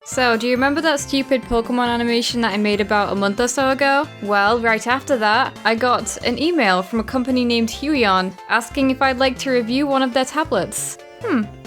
So, do you remember that stupid Pokemon animation that I made about a month or so ago? Well, right after that, I got an email from a company named Huion asking if I'd like to review one of their tablets.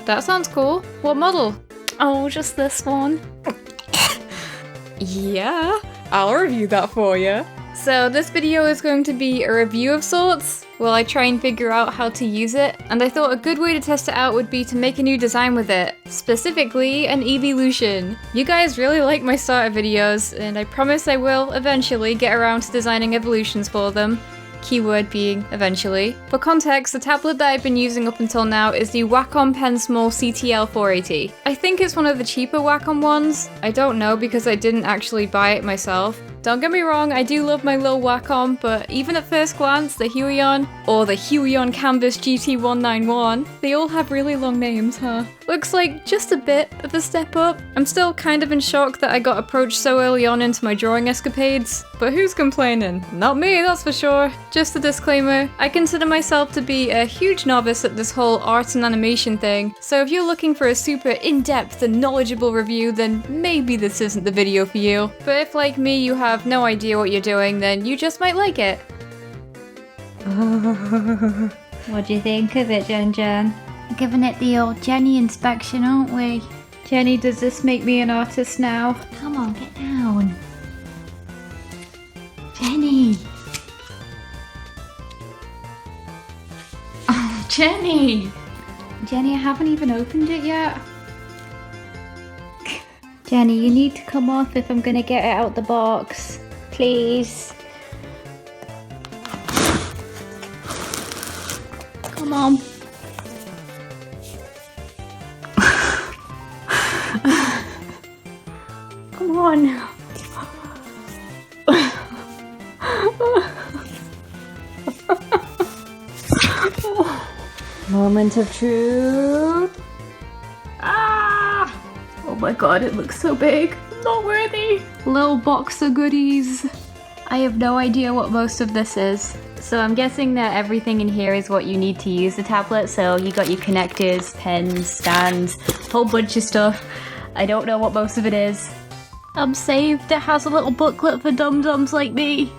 That sounds cool. What model? Oh, just this one. Yeah, I'll review that for you. So this video is going to be a review of sorts, while I try and figure out how to use it, and I thought a good way to test it out would be to make a new design with it, specifically an Eeveelution. You guys really like my starter videos, and I promise I will eventually get around to designing evolutions for them. Keyword being eventually. For context, the tablet that I've been using up until now is the Wacom Pen Small CTL 480. I think it's one of the cheaper Wacom ones. I don't know because I didn't actually buy it myself. Don't get me wrong, I do love my little Wacom, but even at first glance, the Huion, or the Huion Kamvas GT-191, they all have really long names, huh? Looks like just a bit of a step up. I'm still kind of in shock that I got approached so early on into my drawing escapades, but who's complaining? Not me, that's for sure. Just a disclaimer, I consider myself to be a huge novice at this whole art and animation thing, so if you're looking for a super in-depth and knowledgeable review, then maybe this isn't the video for you. But if, like me, you have no idea what you're doing, then you just might like it. What do you think of it, Jen? Giving it the old Jenny inspection, aren't we? Jenny, does this make me an artist now? Come on, get down. Jenny! Oh, Jenny! Jenny, I haven't even opened it yet. Jenny, you need to come off if I'm gonna get it out the box. Please. Come on. Come on. Moment of truth. Oh my god, it looks so big. Not worthy. Little box of goodies. I have no idea what most of this is. So I'm guessing that everything in here is what you need to use the tablet. So you got your connectors, pens, stands, whole bunch of stuff. I don't know what most of it is. I'm saved. It has a little booklet for dum-dums like me.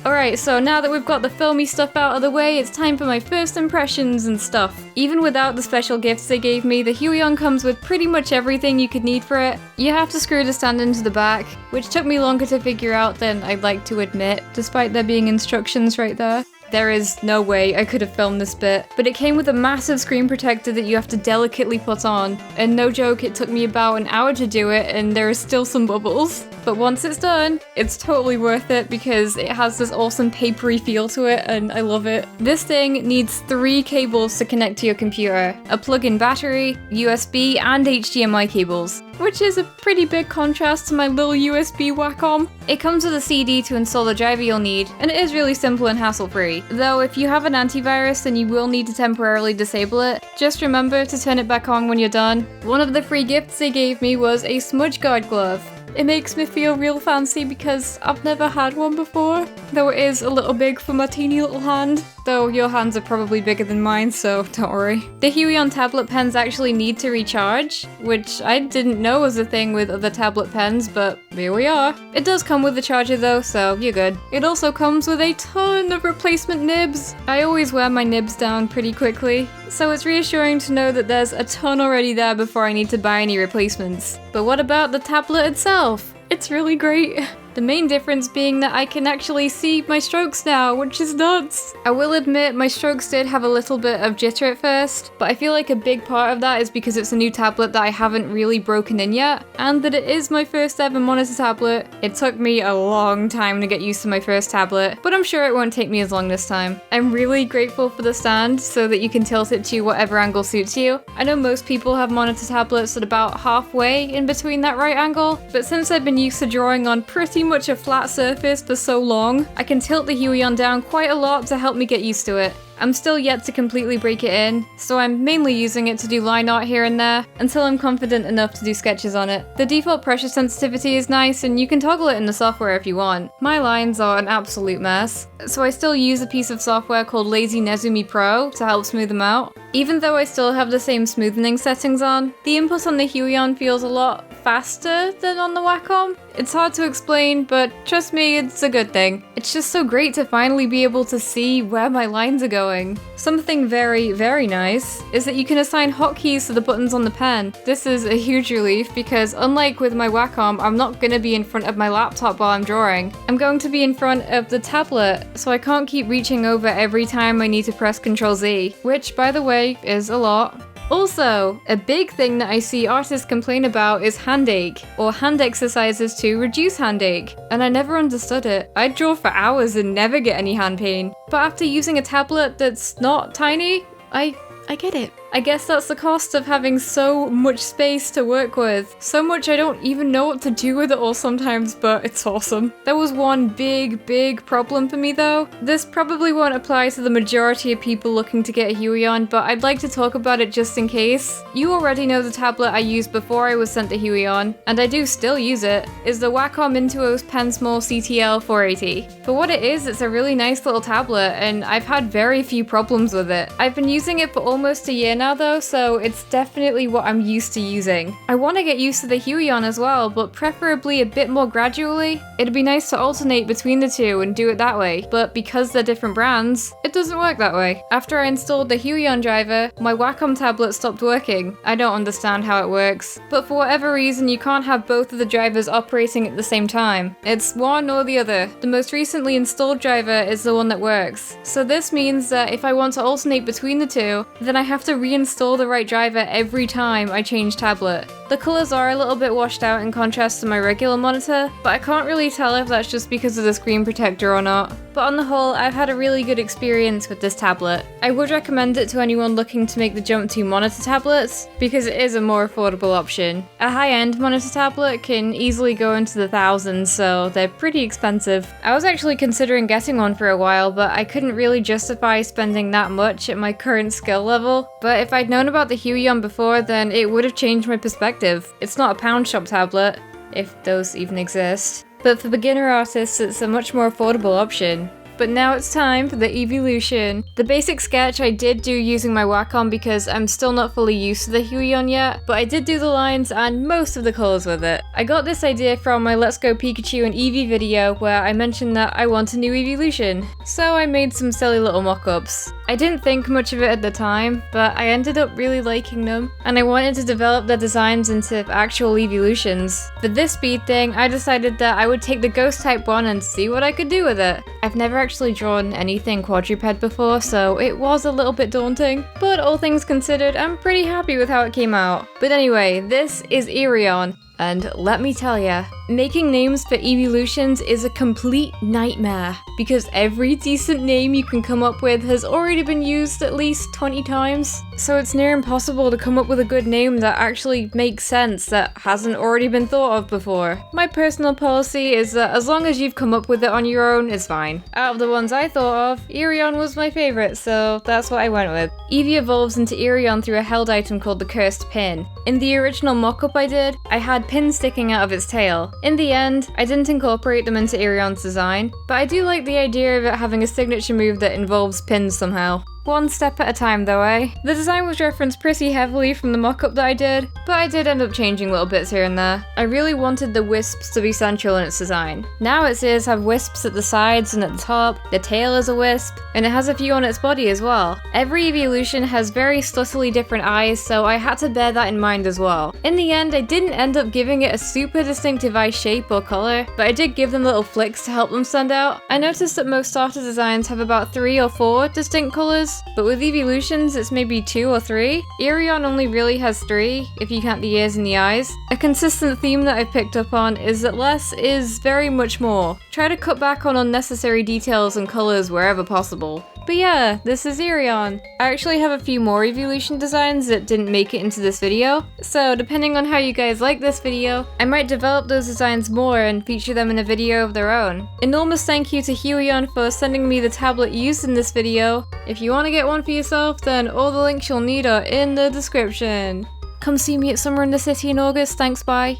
Alright, so now that we've got the filmy stuff out of the way, it's time for my first impressions and stuff. Even without the special gifts they gave me, the Huion comes with pretty much everything you could need for it. You have to screw the stand into the back, which took me longer to figure out than I'd like to admit, despite there being instructions right there. There is no way I could have filmed this bit, but it came with a massive screen protector that you have to delicately put on, and no joke, it took me about an hour to do it and there are still some bubbles. But once it's done, it's totally worth it because it has this awesome papery feel to it and I love it. This thing needs 3 cables to connect to your computer, a plug-in battery, USB, and HDMI cables, which is a pretty big contrast to my little USB Wacom. It comes with a CD to install the driver you'll need, and it is really simple and hassle-free. Though if you have an antivirus, then you will need to temporarily disable it. Just remember to turn it back on when you're done. One of the free gifts they gave me was a smudge guard glove. It makes me feel real fancy because I've never had one before, though it is a little big for my teeny little hand. Though your hands are probably bigger than mine, so don't worry. The Huion tablet pens actually need to recharge, which I didn't know was a thing with other tablet pens, but here we are. It does come with a charger though, so you're good. It also comes with a ton of replacement nibs. I always wear my nibs down pretty quickly, so it's reassuring to know that there's a ton already there before I need to buy any replacements. But what about the tablet itself? It's really great. The main difference being that I can actually see my strokes now, which is nuts. I will admit my strokes did have a little bit of jitter at first, but I feel like a big part of that is because it's a new tablet that I haven't really broken in yet, and that it is my first ever monitor tablet. It took me a long time to get used to my first tablet, but I'm sure it won't take me as long this time. I'm really grateful for the stand so that you can tilt it to whatever angle suits you. I know most people have monitor tablets at about halfway in between that right angle, but since I've been used to drawing on pretty much a flat surface for so long, I can tilt the Huion down quite a lot to help me get used to it. I'm still yet to completely break it in, so I'm mainly using it to do line art here and there, until I'm confident enough to do sketches on it. The default pressure sensitivity is nice, and you can toggle it in the software if you want. My lines are an absolute mess, so I still use a piece of software called Lazy Nezumi Pro to help smooth them out. Even though I still have the same smoothening settings on, the input on the Huion feels a lot faster than on the Wacom. It's hard to explain, but trust me, it's a good thing. It's just so great to finally be able to see where my lines are going. Something very, very nice is that you can assign hotkeys to the buttons on the pen. This is a huge relief because unlike with my Wacom, I'm not going to be in front of my laptop while I'm drawing. I'm going to be in front of the tablet, so I can't keep reaching over every time I need to press Ctrl Z, which by the way is a lot. Also, a big thing that I see artists complain about is handache, or hand exercises to reduce handache, and I never understood it. I'd draw for hours and never get any hand pain, but after using a tablet that's not tiny, I get it. I guess that's the cost of having so much space to work with. So much I don't even know what to do with it all sometimes, but it's awesome. There was one big problem for me though. This probably won't apply to the majority of people looking to get a Huion, but I'd like to talk about it just in case. You already know the tablet I used before I was sent to Huion, and I do still use it, is the Wacom Intuos Pen Small CTL 480. For what it is, it's a really nice little tablet, and I've had very few problems with it. I've been using it for almost a year now though, so it's definitely what I'm used to using. I want to get used to the Huion as well, but preferably a bit more gradually. It'd be nice to alternate between the two and do it that way, but because they're different brands, it doesn't work that way. After I installed the Huion driver, my Wacom tablet stopped working. I don't understand how it works, but for whatever reason you can't have both of the drivers operating at the same time. It's one or the other. The most recently installed driver is the one that works. So this means that if I want to alternate between the two, then I have to reinstall the right driver every time I change tablet. The colours are a little bit washed out in contrast to my regular monitor, but I can't really tell if that's just because of the screen protector or not. But on the whole, I've had a really good experience with this tablet. I would recommend it to anyone looking to make the jump to monitor tablets, because it is a more affordable option. A high-end monitor tablet can easily go into the thousands, so they're pretty expensive. I was actually considering getting one for a while, but I couldn't really justify spending that much at my current skill level. But if I'd known about the Huion before, then it would have changed my perspective. It's not a pound shop tablet, if those even exist. But for beginner artists, it's a much more affordable option. But now it's time for the Eeveelution. The basic sketch I did do using my Wacom because I'm still not fully used to the Huion yet, but I did do the lines and most of the colours with it. I got this idea from my Let's Go Pikachu and Eevee video where I mentioned that I want a new Eeveelution, so I made some silly little mock-ups. I didn't think much of it at the time, but I ended up really liking them, and I wanted to develop their designs into actual Eeveelutions. For this speed thing, I decided that I would take the ghost type one and see what I could do with it. I've never actually drawn anything quadruped before, so it was a little bit daunting, but all things considered, I'm pretty happy with how it came out. But anyway, this is Eeveelution. And let me tell ya, making names for Eeveelutions is a complete nightmare, because every decent name you can come up with has already been used at least 20 times. So it's near impossible to come up with a good name that actually makes sense that hasn't already been thought of before. My personal policy is that as long as you've come up with it on your own, it's fine. Out of the ones I thought of, Eeveelution was my favourite, so that's what I went with. Eevee evolves into Eeveelution through a held item called the Cursed Pin. In the original mock-up I did, I had pins sticking out of its tail. In the end, I didn't incorporate them into Eeveelution's design, but I do like the idea of it having a signature move that involves pins somehow. One step at a time though, eh? The design was referenced pretty heavily from the mock-up that I did, but I did end up changing little bits here and there. I really wanted the wisps to be central in its design. Now its ears have wisps at the sides and at the top, the tail is a wisp, and it has a few on its body as well. Every Eeveelution has very subtly different eyes, so I had to bear that in mind as well. In the end, I didn't end up giving it a super distinctive eye shape or colour, but I did give them little flicks to help them stand out. I noticed that most starter designs have about 3 or 4 distinct colours, but with Eeveelutions it's maybe 2 or 3. Eeveelution only really has 3, if you count the ears and the eyes. A consistent theme that I've picked up on is that less is very much more. Try to cut back on unnecessary details and colours wherever possible. But yeah, this is Huion. I actually have a few more Eeveelution designs that didn't make it into this video, so depending on how you guys like this video, I might develop those designs more and feature them in a video of their own. Enormous thank you to Huion for sending me the tablet used in this video. If you want to get one for yourself, then all the links you'll need are in the description. Come see me at Summer in the City in August, thanks, bye.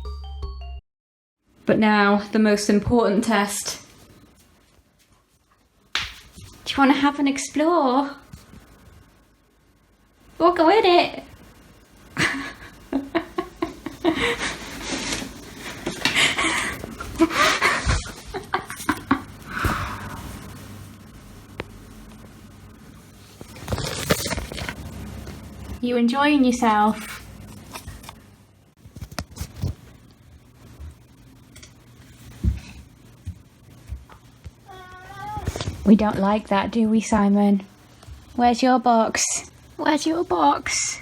But now, the most important test. Do you want to have an explore? We'll go in it. You enjoying yourself? We don't like that, do we, Simon? Where's your box? Where's your box?